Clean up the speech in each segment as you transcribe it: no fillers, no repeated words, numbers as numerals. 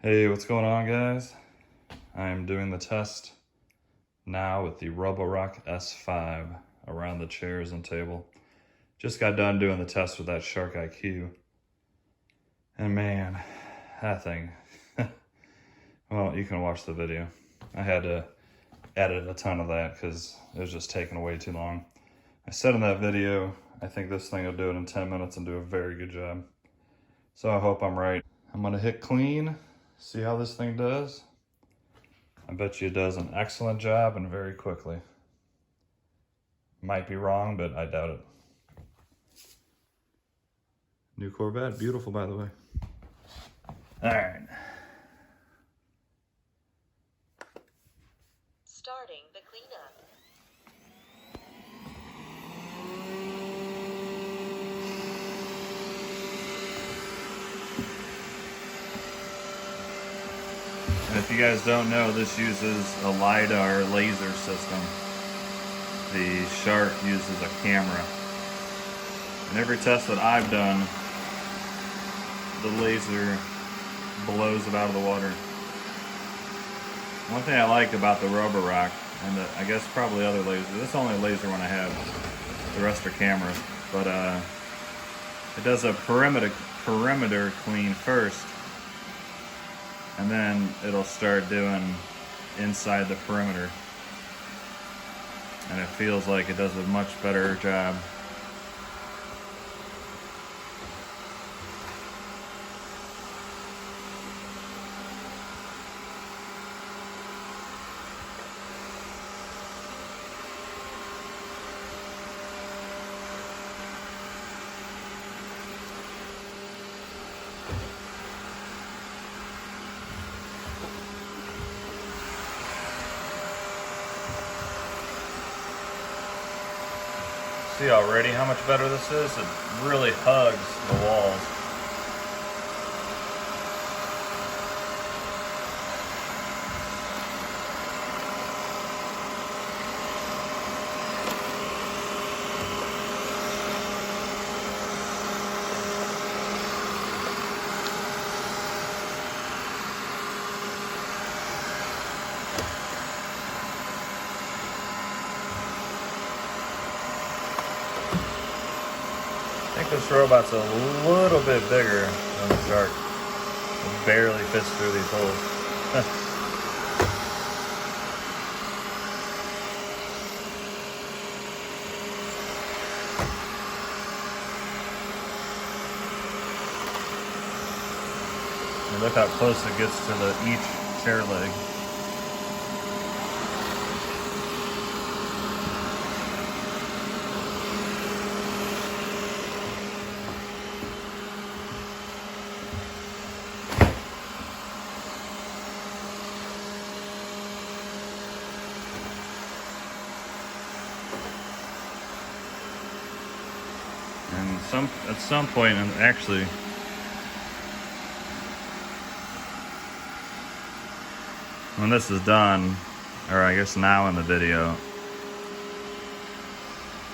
Hey, what's going on, guys? I'm doing the test now with the RoboRock S5 around the chairs and table. Just got done doing the test with that Shark IQ. And man, that thing, well, you can watch the video. I had to edit a ton of that because it was just taking way too long. I said in that video, I think this thing will do it in 10 minutes and do a very good job. So I hope I'm right. I'm gonna hit clean. See how this thing does? I bet you it does an excellent job and very quickly. Might be wrong, but I doubt it. New Corvette, beautiful by the way. All right. Starting the cleanup. And if you guys don't know, this uses a Lidar laser system. The Shark uses a camera. In every test that I've done, the laser blows it out of the water. One thing I like about the RoboRock, and I guess probably other lasers, this is the only laser one I have, the rest are cameras, but it does a perimeter clean first, and then it'll start doing inside the perimeter. And it feels like it does a much better job. See already how much better this is? It really hugs the walls. I think this robot's a little bit bigger than the Shark. It barely fits through these holes. And look how close it gets to each chair leg. And at some point, and actually, when this is done, or I guess now in the video,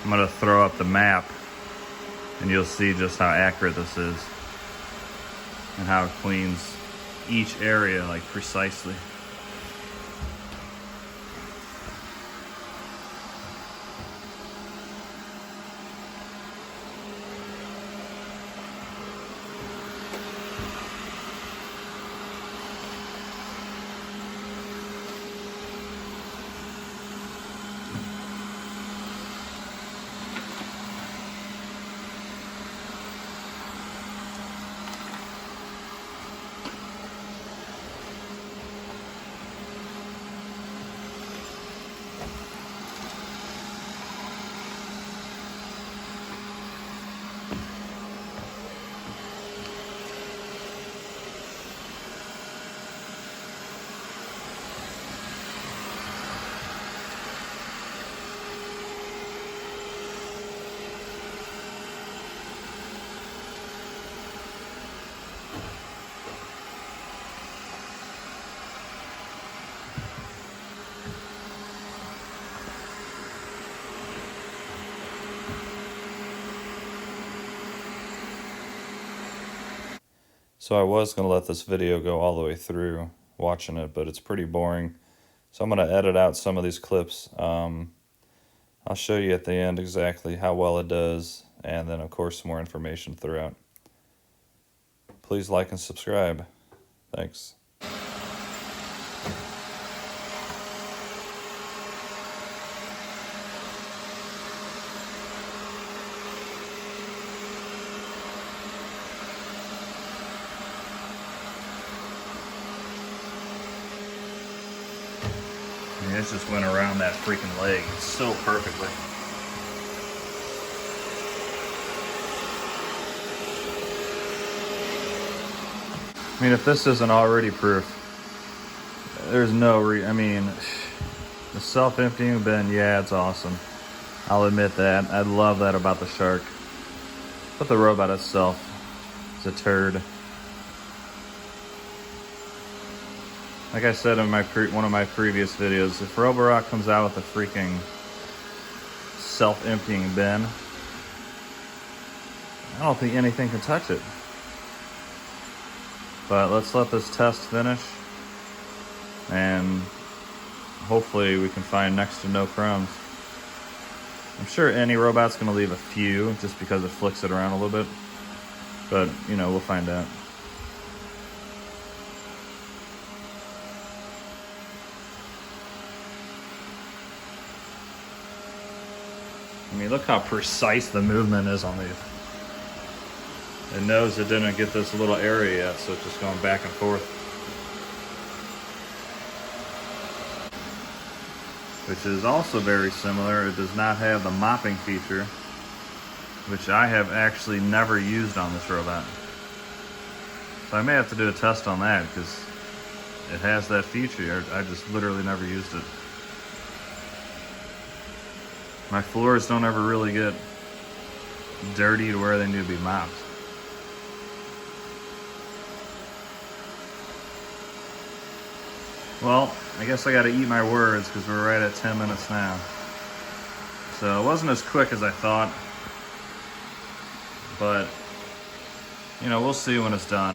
I'm gonna throw up the map and you'll see just how accurate this is and how it cleans each area like precisely. So I was going to let this video go all the way through watching it, but it's pretty boring. So I'm going to edit out some of these clips. I'll show you at the end exactly how well it does, and then of course some more information throughout. Please like and subscribe. Thanks. I mean, it just went around that freaking leg so perfectly. I mean, if this isn't already proof, there's no I mean, the self-emptying bin, yeah, it's awesome. I'll admit that. I love that about the shark. But the robot itself is a turd. Like I said in one of my previous videos, if RoboRock comes out with a freaking self-emptying bin, I don't think anything can touch it. But let's let this test finish, and hopefully we can find next to no crumbs. I'm sure any robot's gonna leave a few just because it flicks it around a little bit, but you know, we'll find out. I mean, look how precise the movement is on these. It knows it didn't get this little area yet, so it's just going back and forth. Which is also very similar. It does not have the mopping feature, which I have actually never used on this robot. So I may have to do a test on that, because it has that feature. I just literally never used it. My floors don't ever really get dirty to where they need to be mopped. Well, I guess I gotta eat my words because we're right at 10 minutes now. So it wasn't as quick as I thought, but you know, we'll see when it's done.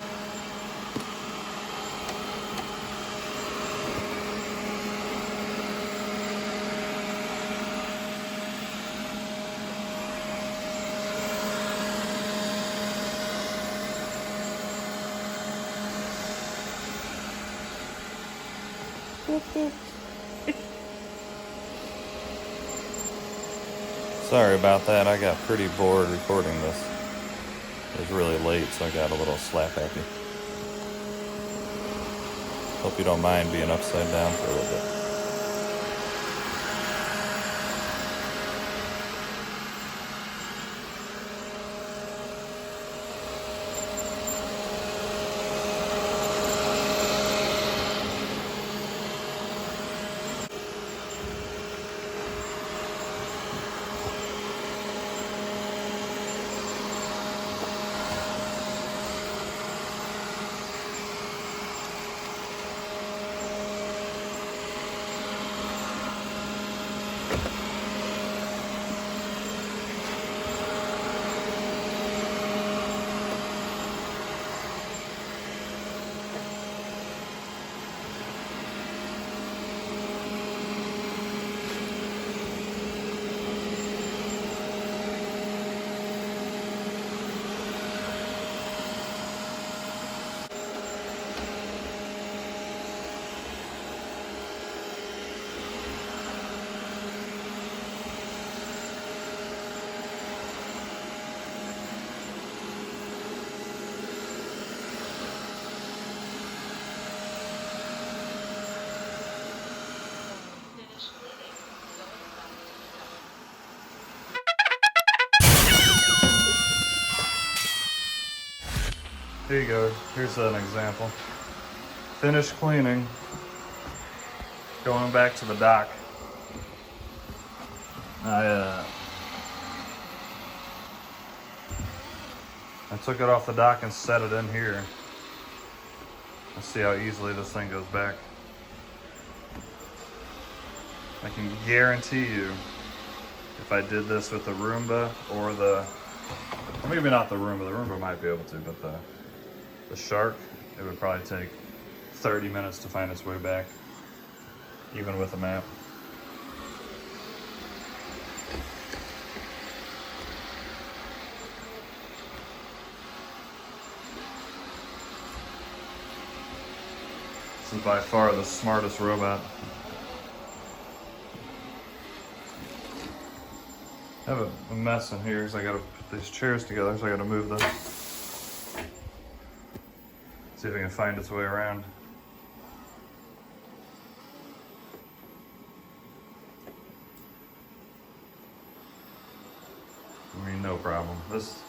Sorry about that, I got pretty bored recording this. It was really late, so I got a little slap happy. Hope you don't mind being upside down for a little bit. Here you go. Here's an example. Finished cleaning. Going back to the dock. I took it off the dock and set it in here. Let's see how easily this thing goes back. I can guarantee you, if I did this with the Roomba or maybe not the Roomba might be able to, but the shark, it would probably take 30 minutes to find its way back, even with a map. This is by far the smartest robot. I have a mess in here because I gotta put these chairs together, so I gotta move this. See if I can find its way around. I mean, no problem. This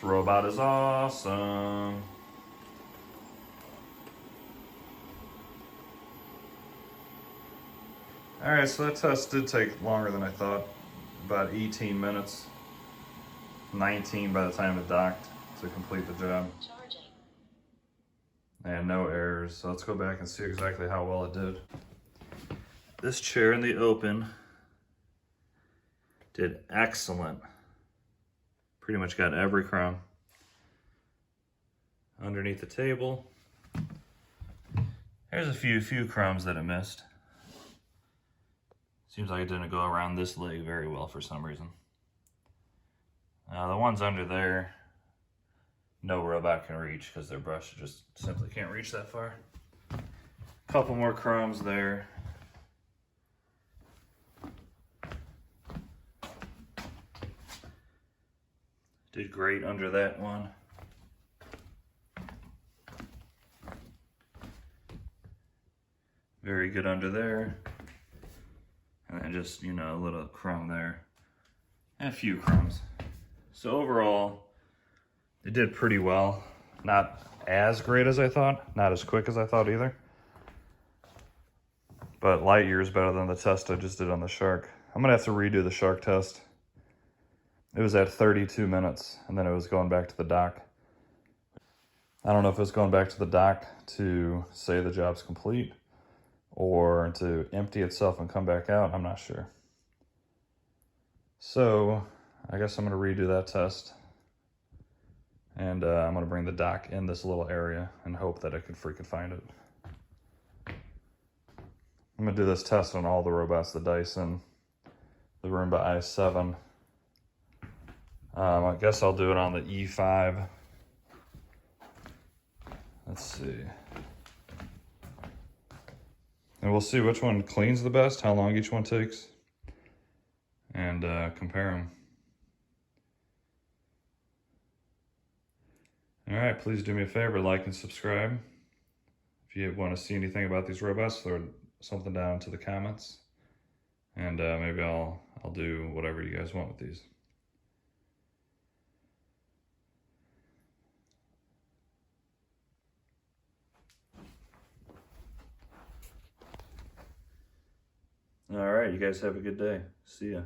robot is awesome. All right, so that test did take longer than I thought. About 18 minutes. 19 by the time it docked to complete the job. Charging. And no errors. So let's go back and see exactly how well it did. This chair in the open did excellent. Pretty much got every crumb. Underneath the table, there's a few crumbs that it missed. Seems like it didn't go around this leg very well for some reason. The ones under there, no robot can reach because their brush just simply can't reach that far. Couple more crumbs there. Did great under that one. Very good under there. And then just, you know, a little crumb there. And a few crumbs. So overall, it did pretty well. Not as great as I thought. Not as quick as I thought either. But light years better than the test I just did on the shark. I'm gonna have to redo the shark test. It was at 32 minutes, and then it was going back to the dock. I don't know if it's going back to the dock to say the job's complete, or to empty itself and come back out. I'm not sure. So I guess I'm gonna redo that test. And I'm gonna bring the dock in this little area and hope that I can freaking find it. I'm gonna do this test on all the robots, the Dyson, the Roomba i7. I guess I'll do it on the E5. Let's see. And we'll see which one cleans the best, how long each one takes, and compare them. All right, please do me a favor, like and subscribe. If you want to see anything about these robots, throw something down into the comments, and maybe I'll do whatever you guys want with these. All right, you guys have a good day. See ya.